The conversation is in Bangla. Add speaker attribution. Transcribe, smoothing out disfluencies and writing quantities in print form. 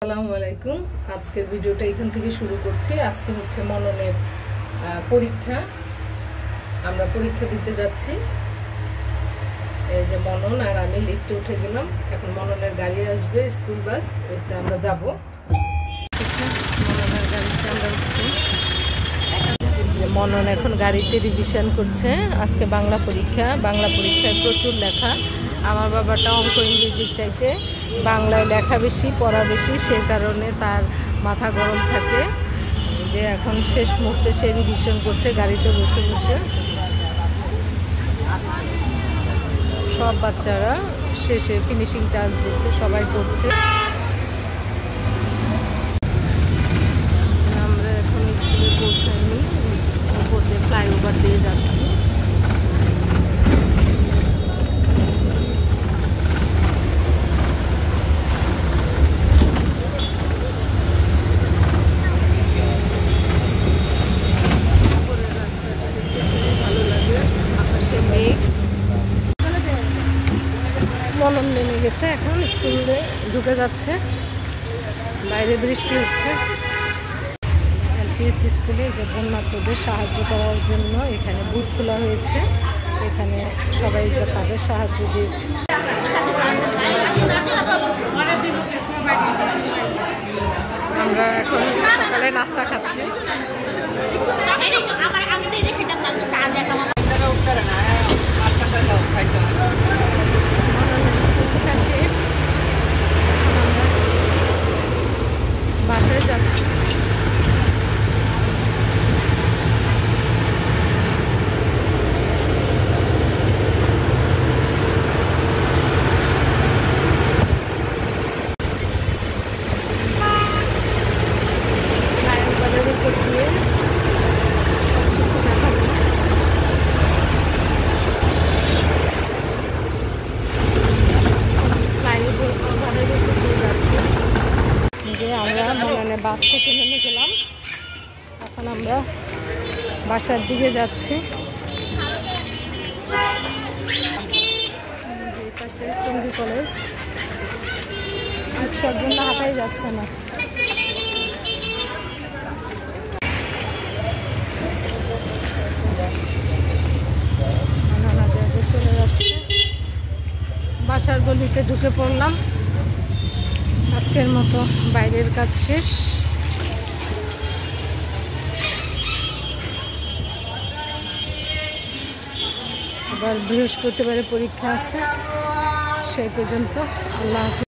Speaker 1: আসসালামু আলাইকুম। আজকের ভিডিওটা এখান থেকে শুরু করছি। আজকে হচ্ছে মননের পরীক্ষা। আমরা পরীক্ষা দিতে যাচ্ছি। এই যে মনন আর আমি লিফটে উঠে গেলাম। এখন মননের গাড়ি আসবে, স্কুল বাস, এতে আমরা যাব। মননের গাড়িতে আমরা উঠছি। মনন এখন গাড়িতে রিভিশন করছে। আজকে বাংলা পরীক্ষা। বাংলা পরীক্ষায় প্রচুর লেখা। আমার বাবাটা অঙ্ক ইংরেজির চাইতে বাংলায় লেখা বেশি, পড়া বেশি, সে কারণে তার মাথা গরম থাকে। যে এখন শেষ মুহূর্তে সে রিভিশন করছে গাড়িতে বসে বসে। সব বাচ্চারা শেষে ফিনিশিং টাচ দিচ্ছে, সবাই পড়ছে। আমরা এখন স্কুলে পৌঁছাইনি, উপর দিয়ে ফ্লাইওভার দিয়ে যাচ্ছি। মনন নেমে গেছে, এখন স্কুলে ঢুকে যাচ্ছে। বাইরে বৃষ্টি হচ্ছে। এলপিএস স্কুলে যে বন্যার্তদের সাহায্য করার জন্য এখানে বুথ খোলা হয়েছে। এখানে সবাই তাদের সাহায্য দিয়েছে। আমরা এখন সকালে নাস্তা খাচ্ছি। বাসায় যাচ্ছি। ফ্লাইওভারের উপর দিয়ে সবকিছু দেখাবো। ফ্লাইওভারের উপর দিয়ে যাচ্ছি। যে আমরা মননে বাস থেকে নেমে গেলাম। এখন আমরা বাসার দিকে যাচ্ছি। এই পাশে টঙ্গী কলেজ। রিক্সার জন্য হাঁটাই যাচ্ছে না। চলে যাচ্ছে। বাসার গলিতে ঢুকে পড়লাম। আজকের মতো বাইরের কাজ শেষ। আবার বৃহস্পতিবারে পরীক্ষা আছে। সেই পর্যন্ত আল্লাহ হাফেজ।